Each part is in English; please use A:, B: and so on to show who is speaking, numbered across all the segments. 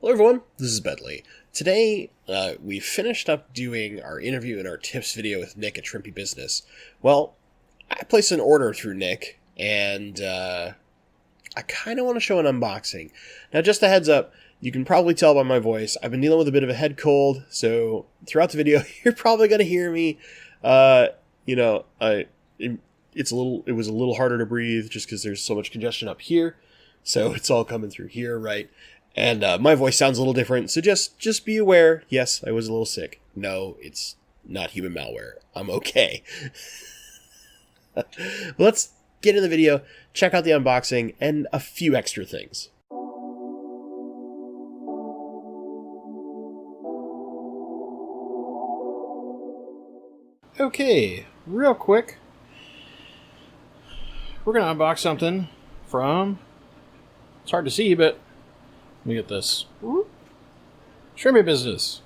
A: Hello everyone, this is Bentley. Today, we finished up doing our interview and our tips video with Nick at Shrimpy Business. Well, I placed an order through Nick, and I kind of want to show an unboxing. Now, just a heads up, you can probably tell by my voice, I've been dealing with a bit of a head cold, so throughout the video, you're probably going to hear me, it was a little harder to breathe just because there's so much congestion up here, so it's all coming through here, right? And my voice sounds a little different, so just be aware. Yes, I was a little sick. No, it's not human malware. I'm okay. Let's get in the video, check out the unboxing, and a few extra things.
B: Okay, real quick, we're going to unbox something from, it's hard to see, but let me get this. Shrimpy Business.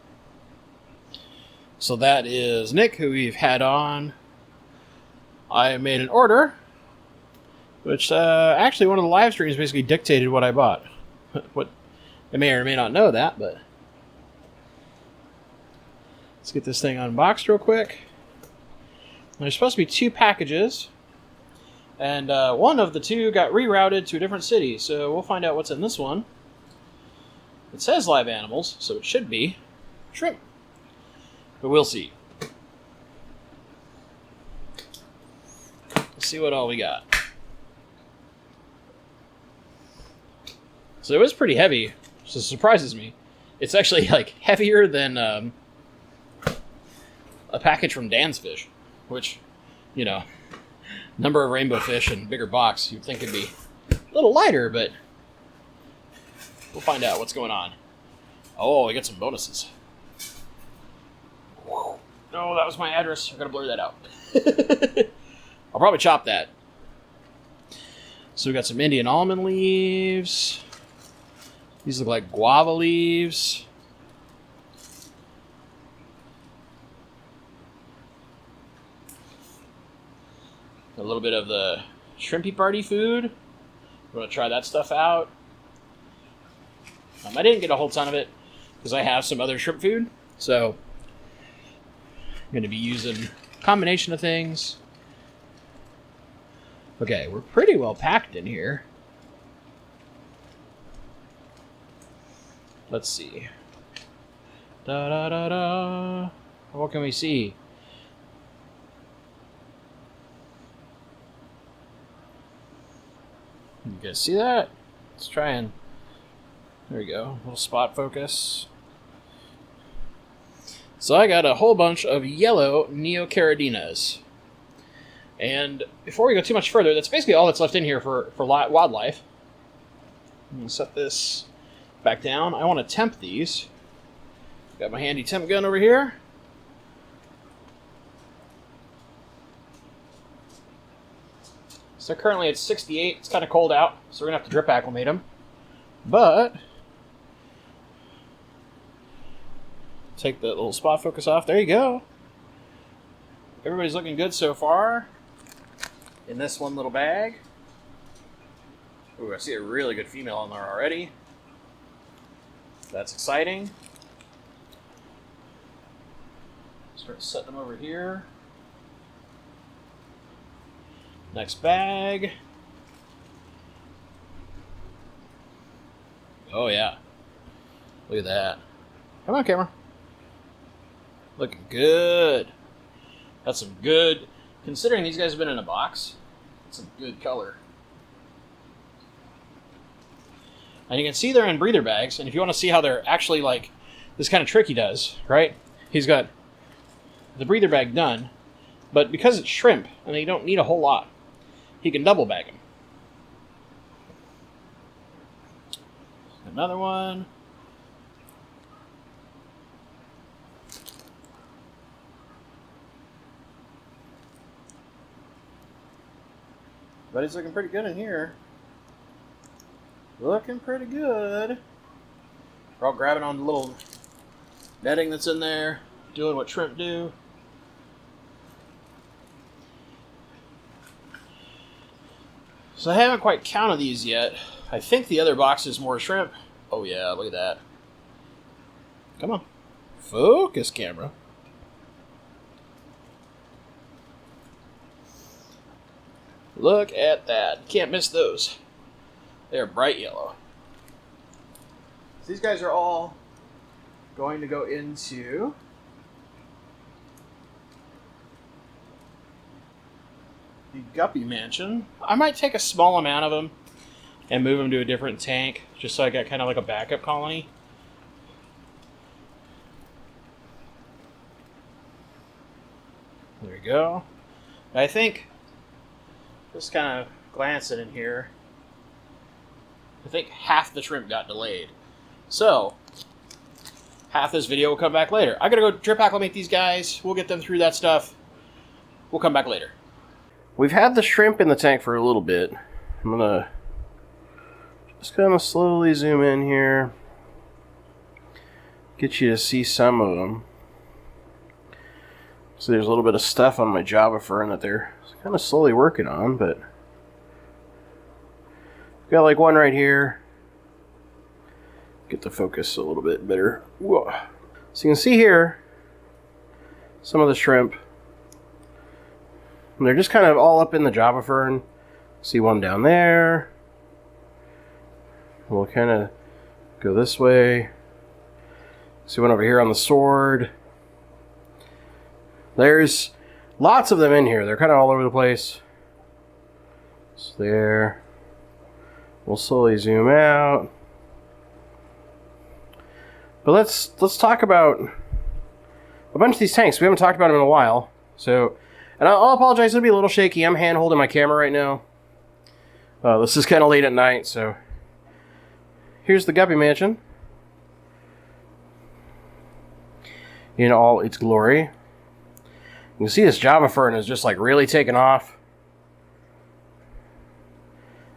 B: So that is Nick, who we've had on. I made an order, which actually one of the live streams basically dictated what I bought. What I may or may not know that, but let's get this thing unboxed real quick. There's supposed to be 2 packages, and one of the 2 got rerouted to a different city, so we'll find out what's in this one. It says live animals, so it should be shrimp. But we'll see. Let's see what all we got. So it was pretty heavy, so it surprises me. It's actually like heavier than a package from Dan's Fish, which, you know, number of rainbow fish and bigger box, you'd think it'd be a little lighter, but we'll find out what's going on. Oh, we got some bonuses. Whoa. No, that was my address. I gotta blur that out. I'll probably chop that. So we got some Indian almond leaves. These look like guava leaves. A little bit of the shrimpy party food. I'm gonna try that stuff out. I didn't get a whole ton of it because I have some other shrimp food, so I'm going to be using a combination of things. Okay, we're pretty well packed in here. Let's see. Da-da-da-da. What can we see? You guys see that? Let's try and... There we go, a little spot focus. So I got a whole bunch of yellow neocaradinas. And before we go too much further, that's basically all that's left in here for wildlife. I'm going to set this back down. I want to temp these. Got my handy temp gun over here. So currently it's 68. It's kind of cold out, so we're going to have to drip acclimate them. But take that little spot focus off. There you go. Everybody's looking good so far in this one little bag. Ooh, I see a really good female in there already. That's exciting. Start setting them over here. Next bag. Oh yeah. Look at that. Come on, camera. Looking good. That's some good, considering these guys have been in a box, that's some good color. And you can see they're in breather bags, and if you want to see how they're actually like, this kind of trick he does, right? He's got the breather bag done, but because it's shrimp, and you don't need a whole lot, he can double bag them. Another one. But he's looking pretty good in here. Looking pretty good. We're all grabbing on the little netting that's in there, doing what shrimp do. So I haven't quite counted these yet. I think the other box is more shrimp. Oh yeah, look at that. Come on. Focus, camera. Look at that. Can't miss those. They're bright yellow. So these guys are all going to go into the guppy mansion. I might take a small amount of them and move them to a different tank, just so I got kind of like a backup colony. There we go. I think, just kind of glancing in here, I think half the shrimp got delayed. So, half this video will come back later. I gotta go drip acclimate these guys. We'll get them through that stuff. We'll come back later. We've had the shrimp in the tank for a little bit. I'm gonna just kind of slowly zoom in here. Get you to see some of them. So there's a little bit of stuff on my Java fern that they're kind of slowly working on, but got like one right here. Get the focus a little bit better. Whoa. So you can see here some of the shrimp. And they're just kind of all up in the Java fern. See one down there. We'll kind of go this way. See one over here on the sword. There's lots of them in here. They're kind of all over the place. So there. We'll slowly zoom out. But let's talk about a bunch of these tanks. We haven't talked about them in a while. So, and I'll apologize. It'll be a little shaky. I'm hand holding my camera right now. This is kind of late at night, so here's the guppy mansion in all its glory. You can see this Java fern is just like really taken off.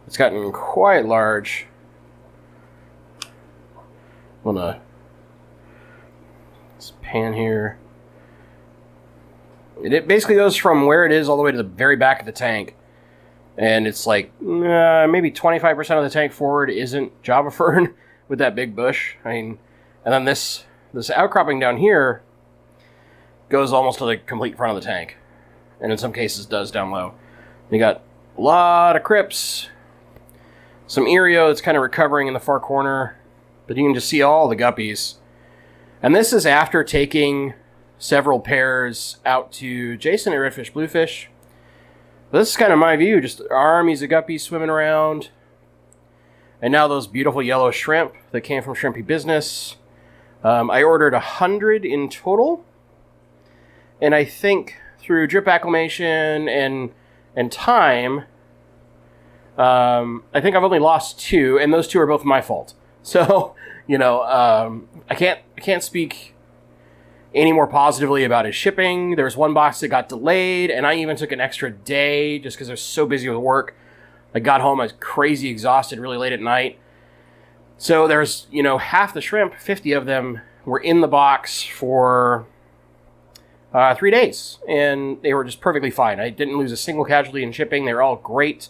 B: It's gotten quite large. I'm gonna just pan here. It basically goes from where it is all the way to the very back of the tank. And it's like maybe 25% of the tank forward isn't Java fern with that big bush. I mean, and then this outcropping down here goes almost to the complete front of the tank, and in some cases does down low. You got a lot of crypts, some Ereo that's kind of recovering in the far corner, but you can just see all the guppies. And this is after taking several pairs out to Jason at Redfish Bluefish. But this is kind of my view, just armies of guppies swimming around. And now those beautiful yellow shrimp that came from Shrimpy Business. I ordered 100 in total. And I think through drip acclimation and time, I think I've only lost 2, and those 2 are both my fault. So, you know, I can't speak any more positively about his shipping. There was one box that got delayed, and I even took an extra day just because I was so busy with work. I got home, I was crazy exhausted really late at night. So there's, you know, half the shrimp, 50 of them, were in the box for 3 days, and they were just perfectly fine. I didn't lose a single casualty in shipping. They were all great.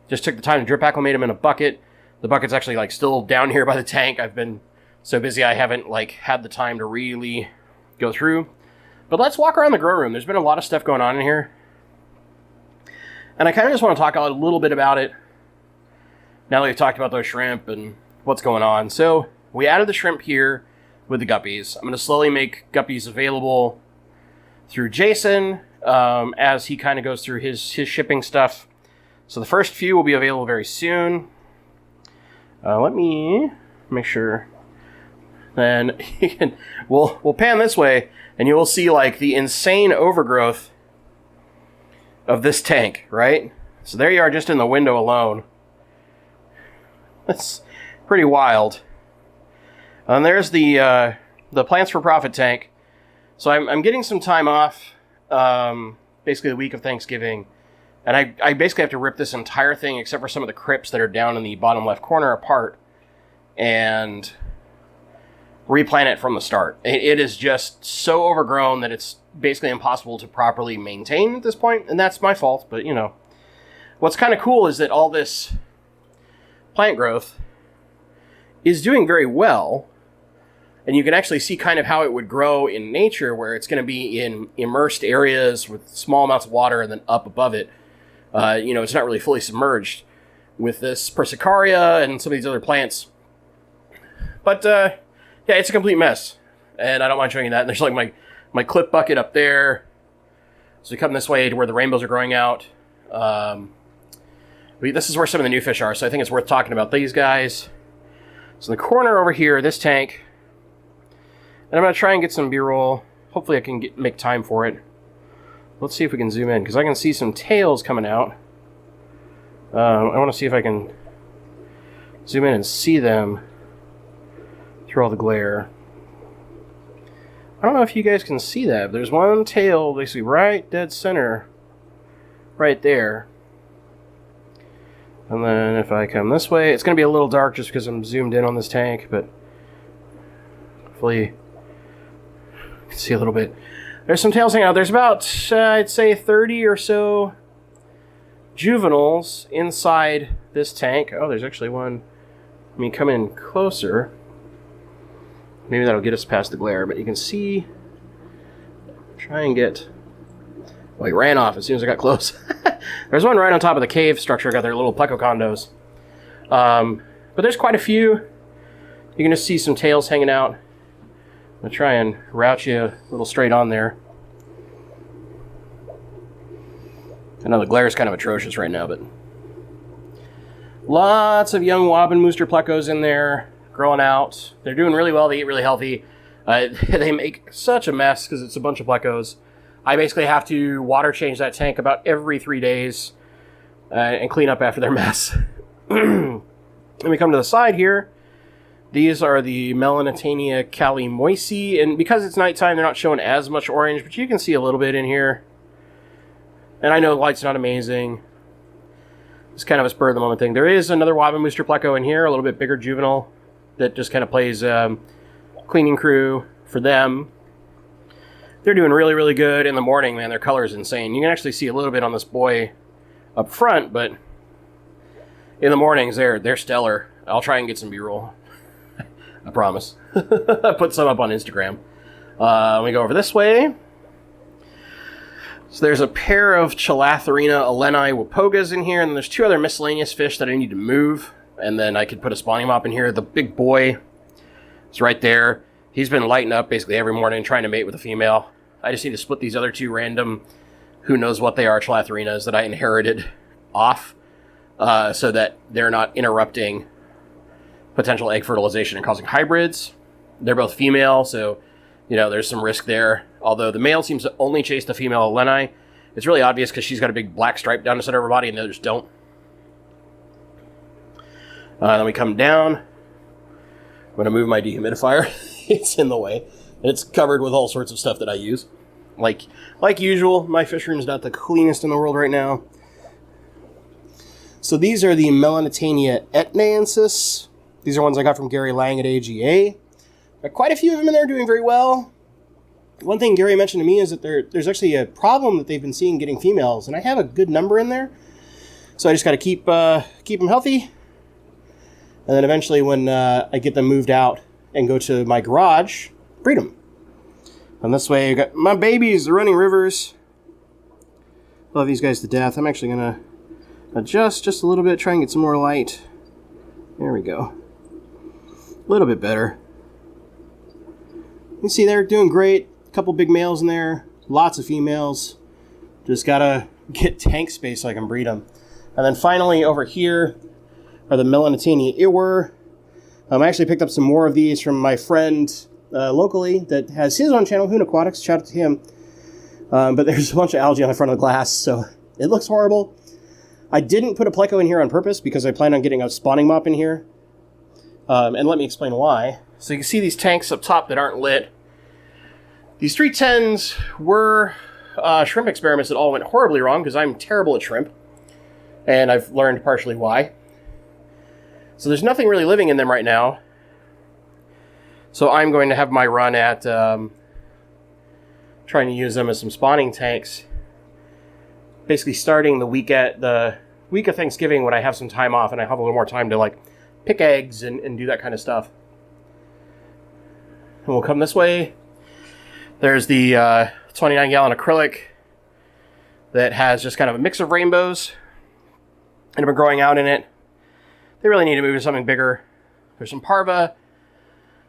B: Just took the time to drip acclimate them in a bucket. The bucket's actually like still down here by the tank. I've been so busy I haven't like had the time to really go through. But let's walk around the grow room. There's been a lot of stuff going on in here, and I kind of just want to talk a little bit about it now that we've talked about those shrimp and what's going on. So we added the shrimp here with the guppies. I'm going to slowly make guppies available through Jason as he kind of goes through his shipping stuff. So the first few will be available very soon. Let me make sure. Then we'll pan this way, and you will see like the insane overgrowth of this tank, right? So there you are, just in the window alone. That's pretty wild. And there's the Plants for Profit tank. So I'm getting some time off, basically the week of Thanksgiving, and I basically have to rip this entire thing, except for some of the crypts that are down in the bottom left corner, apart, and replant it from the start. It is just so overgrown that it's basically impossible to properly maintain at this point, and that's my fault, but you know. What's kind of cool is that all this plant growth is doing very well, And you can actually see kind of how it would grow in nature, where it's going to be in immersed areas with small amounts of water and then up above it. It's not really fully submerged with this Persicaria and some of these other plants. But, yeah, it's a complete mess. And I don't mind showing you that. And there's like my clip bucket up there. So we come this way to where the rainbows are growing out. This is where some of the new fish are, so I think it's worth talking about these guys. So in the corner over here, this tank. And I'm going to try and get some B-roll. Hopefully I can make time for it. Let's see if we can zoom in, because I can see some tails coming out. I want to see if I can zoom in and see them through all the glare. I don't know if you guys can see that, but there's one tail basically right dead center right there. And then if I come this way, it's going to be a little dark just because I'm zoomed in on this tank, but hopefully you can see a little bit. There's some tails hanging out. There's about, I'd say, 30 or so juveniles inside this tank. Oh, there's actually one. Let me come in closer. Maybe that'll get us past the glare, but you can see. Try and get. Well, he ran off as soon as I got close. There's one right on top of the cave structure. Got their little Pleco condos. But there's quite a few. You can just see some tails hanging out. I'm going to try and route you a little straight on there. I know the glare is kind of atrocious right now, but lots of young Wabenmooster Plecos in there, growing out. They're doing really well. They eat really healthy. They make such a mess because it's a bunch of Plecos. I basically have to water change that tank about every 3 days and clean up after their mess. Then we come to the side here. These are the Melanitania calimoisi, and because it's nighttime, they're not showing as much orange, but you can see a little bit in here. And I know the light's not amazing. It's kind of a spur of the moment thing. There is another Wabenmooster Pleco in here, a little bit bigger juvenile, that just kind of plays cleaning crew for them. They're doing really, really good in the morning, man. Their color is insane. You can actually see a little bit on this boy up front, but in the mornings, they're stellar. I'll try and get some B-roll. I promise. Put some up on Instagram. We go over this way. So there's a pair of Chilatharina eleni wapogas in here, and there's two other miscellaneous fish that I need to move. And then I could put a spawning mop in here. The big boy is right there. He's been lighting up basically every morning trying to mate with a female. I just need to split these other two random, who knows what they are, Chilatharinas that I inherited off so that they're not interrupting potential egg fertilization and causing hybrids. They're both female, so there's some risk there. Although the male seems to only chase the female eleni. It's really obvious because she's got a big black stripe down the center of her body and the others don't. Then we come down. I'm going to move my dehumidifier. It's in the way. And it's covered with all sorts of stuff that I use. Like usual, my fish room's not the cleanest in the world right now. So these are the Melanitania etnaensis. These are ones I got from Gary Lang at AGA. Got quite a few of them in there doing very well. One thing Gary mentioned to me is that there's actually a problem that they've been seeing getting females, and I have a good number in there. So I just got to keep them healthy. And then eventually when I get them moved out and go to my garage, breed them. And this way I got my babies, the running rivers. Love these guys to death. I'm actually going to adjust just a little bit, try and get some more light. There we go. A little bit better. You see they're doing great. A couple big males in there. Lots of females. Just gotta get tank space so I can breed them. And then finally over here are the Melanitania Iwer. I actually picked up some more of these from my friend locally that has his own channel, Hoon Aquatics. Shout out to him. But there's a bunch of algae on the front of the glass, so it looks horrible. I didn't put a Pleco in here on purpose because I plan on getting a spawning mop in here. And let me explain why. So you can see these tanks up top that aren't lit. These 310s were shrimp experiments that all went horribly wrong because I'm terrible at shrimp. And I've learned partially why. So there's nothing really living in them right now. So I'm going to have my run at trying to use them as some spawning tanks. Basically starting the week of Thanksgiving when I have some time off and I have a little more time to pick eggs and do that kind of stuff. we'll come this way. There's the 29-gallon acrylic that has just kind of a mix of rainbows and have been growing out in it. They really need to move to something bigger. There's some parva,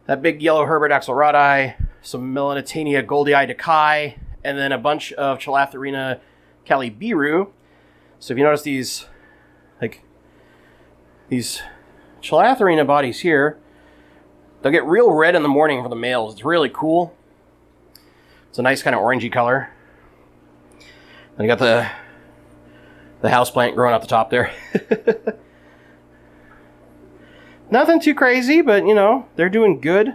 B: that big yellow Herbert axelrodi, some Melanitania goldii decai, and then a bunch of Chalatherina calibiru. So if you notice these Chalatherina bodies here, they'll get real red in the morning for the males. It's really cool. It's a nice kind of orangey color. And you got the houseplant growing out the top there. Nothing too crazy, but you know, they're doing good.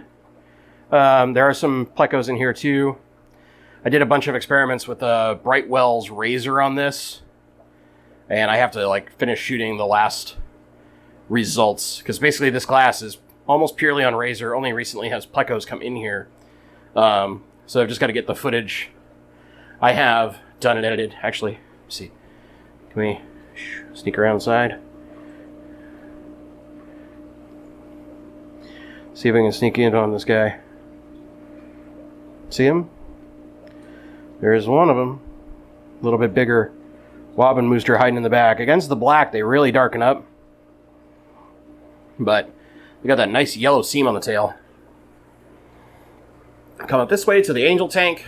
B: There are some Plecos in here too. I did a bunch of experiments with Brightwell's razor on this, and I have to like finish shooting the last results because basically this glass is almost purely on razor. Only recently has Plecos come in here, so I've just got to get the footage I have done and edited. Actually, let's see, can we sneak around the side? See if I can sneak in on this guy. See him? There's one of them. A little bit bigger. Wabenmooster hiding in the back. Against the black, they really darken up. But we got that nice yellow seam on the tail. Come up this way to the angel tank.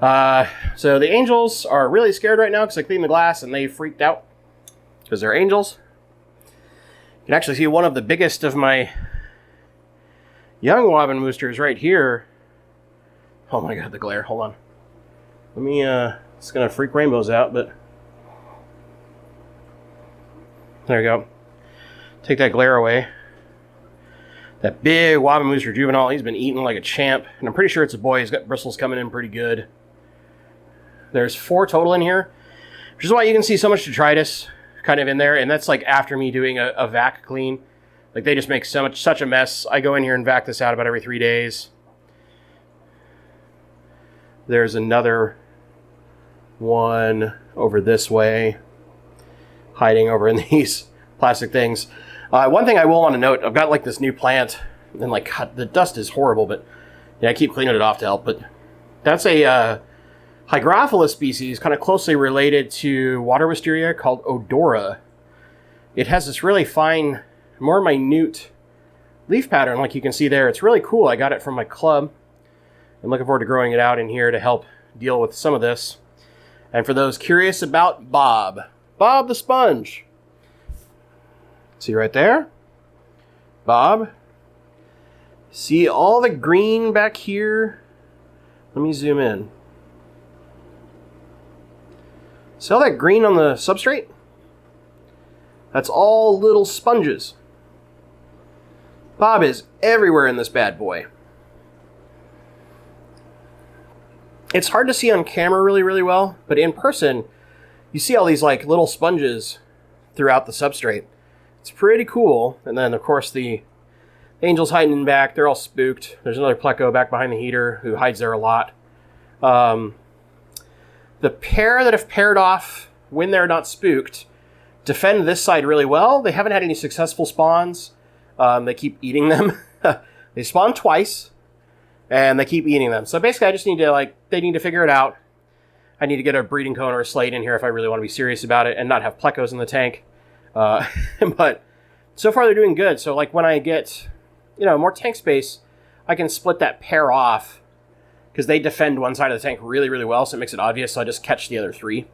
B: So the angels are really scared right now because I cleaned the glass and they freaked out. Because they're angels. You can actually see one of the biggest of my young Wabenmoosters right here. Oh my god, the glare. Hold on. Let me, it's gonna freak rainbows out, but there you go. Take that glare away. That big Wabenmooster juvenile, he's been eating like a champ, and I'm pretty sure it's a boy. He's got bristles coming in pretty good. There's 4 total in here, which is why you can see so much detritus kind of in there, and that's like after me doing a vac clean. Like, they just make such a mess. I go in here and vac this out about every 3 days. There's another one over this way, hiding over in these plastic things. One thing I will want to note, I've got like this new plant, and like the dust is horrible, but yeah, I keep cleaning it off to help. But that's a Hygrophilus species, kind of closely related to water wisteria, called Odora. It has this really fine, more minute leaf pattern, like you can see there. It's really cool. I got it from my club. I'm looking forward to growing it out in here to help deal with some of this. And for those curious about Bob the sponge. See right there? Bob. See all the green back here? Let me zoom in. See all that green on the substrate? That's all little sponges. Bob is everywhere in this bad boy. It's hard to see on camera really, really well, but in person, you see all these like little sponges throughout the substrate. It's pretty cool. And then, of course, the angels hiding in back. They're all spooked. There's another Pleco back behind the heater who hides there a lot. The pair that have paired off when they're not spooked defend this side really well. They haven't had any successful spawns. They keep eating them. They spawn twice, and they keep eating them. So basically, I just need to, they need to figure it out. I need to get a breeding cone or a slate in here if I really want to be serious about it and not have Plecos in the tank. But so far, they're doing good. So, when I get, more tank space, I can split that pair off because they defend one side of the tank really, really well, so it makes it obvious. So I just catch the other 3.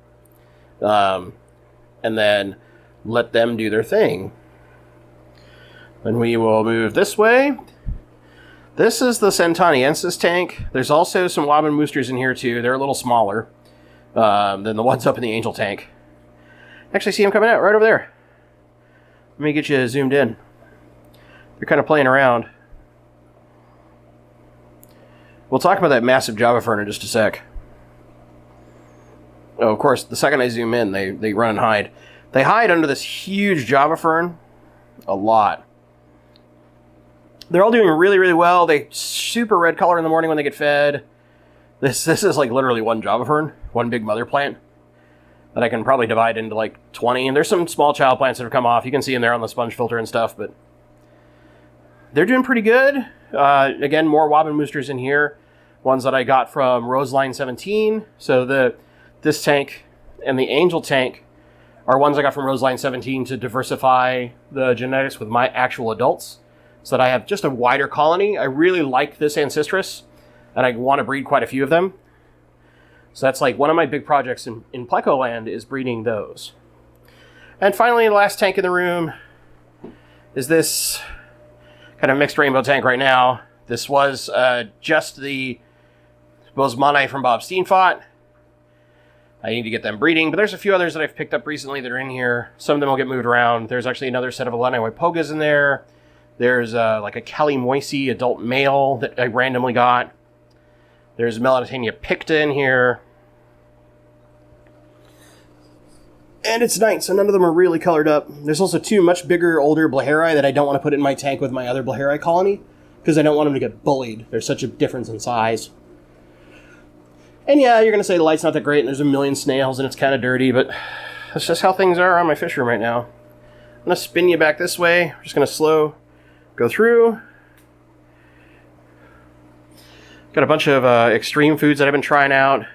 B: And then let them do their thing. Then we will move this way. This is the Centoniensis tank. There's also some Wabenmoosters in here too. They're a little smaller than the ones up in the Angel tank. Actually, see them coming out right over there. Let me get you zoomed in. They're kind of playing around. We'll talk about that massive Java fern in just a sec. Oh, of course, the second I zoom in, they run and hide. They hide under this huge Java fern a lot. They're all doing really, really well. They super red color in the morning when they get fed. This is literally one Java fern, one big mother plant that I can probably divide into 20. And there's some small child plants that have come off. You can see them there on the sponge filter and stuff, but they're doing pretty good.
C: Again, more Wobbin boosters in here. Ones that I got from Roseline 17. So this tank and the Angel tank are ones I got from Roseline 17 to diversify the genetics with my actual adults, so that I have just a wider colony. I really like this Ancestress, and I want to breed quite a few of them. So that's like one of my big projects in Pleco land, is breeding those. And finally, the last tank in the room is this kind of mixed rainbow tank right now. This was just the Bosemane from Bob Steenfott. I need to get them breeding, but there's a few others that I've picked up recently that are in here. Some of them will get moved around. There's actually another set of Illini Waipogas in there. There's like a Kelly Moisey adult male that I randomly got. There's Melanotaenia picta in here. And it's night, so none of them are really colored up. There's also two much bigger, older Blaharii that I don't want to put in my tank with my other Blaharii colony, because I don't want them to get bullied. There's such a difference in size. And yeah, you're going to say the light's not that great and there's a million snails and it's kind of dirty, but that's just how things are on my fish room right now. I'm going to spin you back this way. We're just going to slow go through. Got a bunch of Extreme foods that I've been trying out.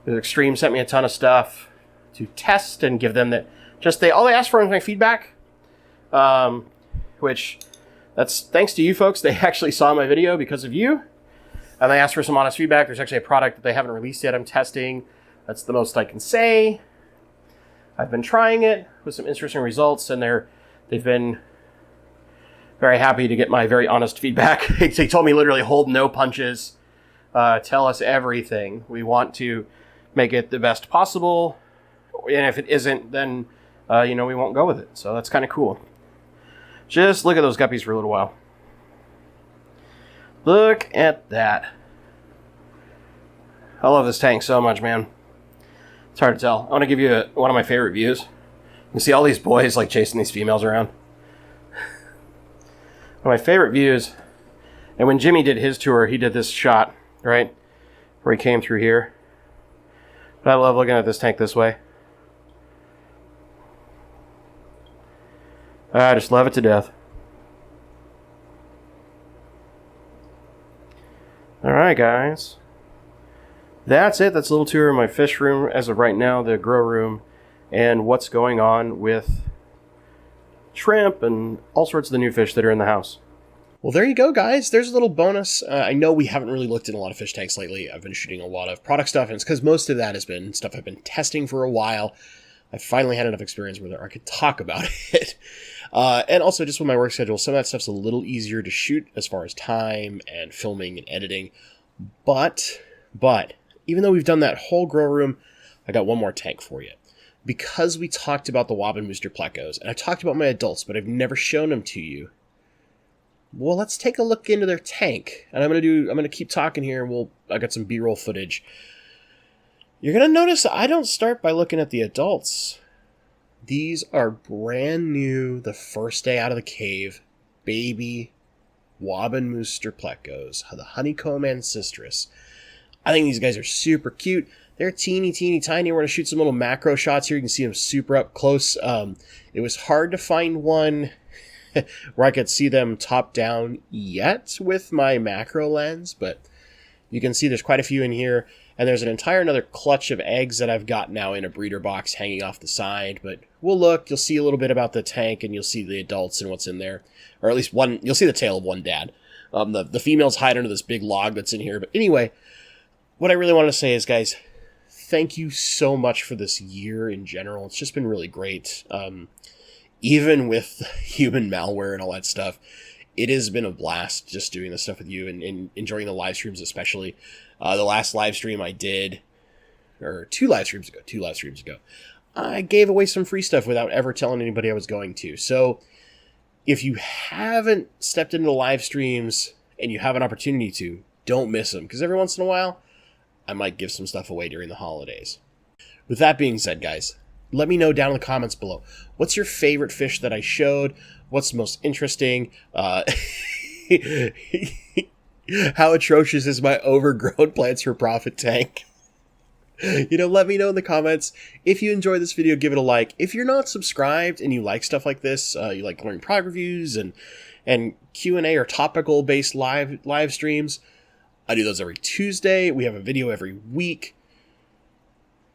C: Extreme sent me a ton of stuff to test and give them all they asked for was my feedback. Which, that's thanks to you folks. They actually saw my video because of you. And they asked for some honest feedback. There's actually a product that they haven't released yet I'm testing. That's the most I can say. I've been trying it with some interesting results, and they've been very happy to get my very honest feedback. They told me literally, hold no punches. Tell us everything. We want to make it the best possible. And if it isn't, then, we won't go with it. So that's kind of cool. Just look at those guppies for a little while. Look at that. I love this tank so much, man. It's hard to tell. I want to give you one of my favorite views. You can see all these boys like chasing these females around. One of my favorite views. And when Jimmy did his tour, he did this shot, right? Where he came through here. But I love looking at this tank this way. I just love it to death. Alright, guys. That's it. That's a little tour of my fish room as of right now, the grow room, and what's going on with shrimp and all sorts of the new fish that are in the house.
A: Well, there you go, guys. There's a little bonus. I know we haven't really looked in a lot of fish tanks lately. I've been shooting a lot of product stuff, and it's because most of that has been stuff I've been testing for a while. I finally had enough experience where I could talk about it. And also, just with my work schedule, some of that stuff's a little easier to shoot as far as time and filming and editing. But, even though we've done that whole grow room, I got one more tank for you. Because we talked about the Wobbin Booster Plecos, and I talked about my adults, but I've never shown them to you. Well, let's take a look into their tank. And I'm gonna keep talking here, and I got some B-roll footage. You're gonna notice I don't start by looking at the adults. These are brand new, the first day out of the cave, baby Wobbin Booster Plecos, the Honeycomb Ancestress. I think these guys are super cute. They're teeny tiny. We're going to shoot some little macro shots here. You can see them super up close. It was hard to find one where I could see them top down yet with my macro lens, but you can see there's quite a few in here. And there's an entire another clutch of eggs that I've got now in a breeder box hanging off the side. But we'll look. You'll see a little bit about the tank, and you'll see the adults and what's in there. Or at least one. You'll see the tail of one dad. The females hide under this big log that's in here. But anyway, what I really want to say is, guys, thank you so much for this year in general. It's just been really great. Even with human malware and all that stuff, it has been a blast just doing this stuff with you and enjoying the live streams especially. The last live stream I did, or two live streams ago, I gave away some free stuff without ever telling anybody I was going to. So if you haven't stepped into the live streams and you have an opportunity to, don't miss them. Because every once in a while, I might give some stuff away during the holidays. With that being said, guys, let me know down in the comments below. What's your favorite fish that I showed? What's most interesting? How atrocious is my overgrown plants for profit tank? Let me know in the comments. If you enjoyed this video, give it a like. If you're not subscribed and you like stuff like this, you like learning product reviews and Q&A or topical based live streams, I do those every Tuesday. We have a video every week.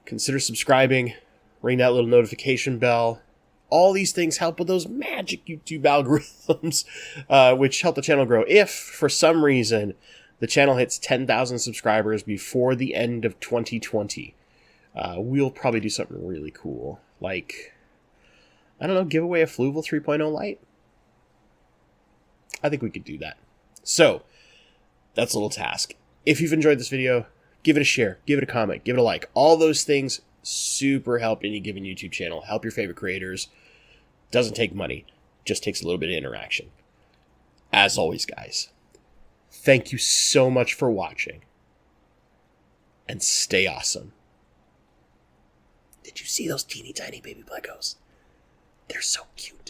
A: Consider subscribing, ring that little notification bell. All these things help with those magic YouTube algorithms, which help the channel grow. If, for some reason, the channel hits 10,000 subscribers before the end of 2020, we'll probably do something really cool. Like, I don't know, give away a Fluval 3.0 light? I think we could do that. So, that's a little task. If you've enjoyed this video, give it a share, give it a comment, give it a like. All those things super help any given YouTube channel. Help your favorite creators. Doesn't take money. Just takes a little bit of interaction. As always, guys, thank you so much for watching. And stay awesome. Did you see those teeny tiny baby Plecos? They're so cute.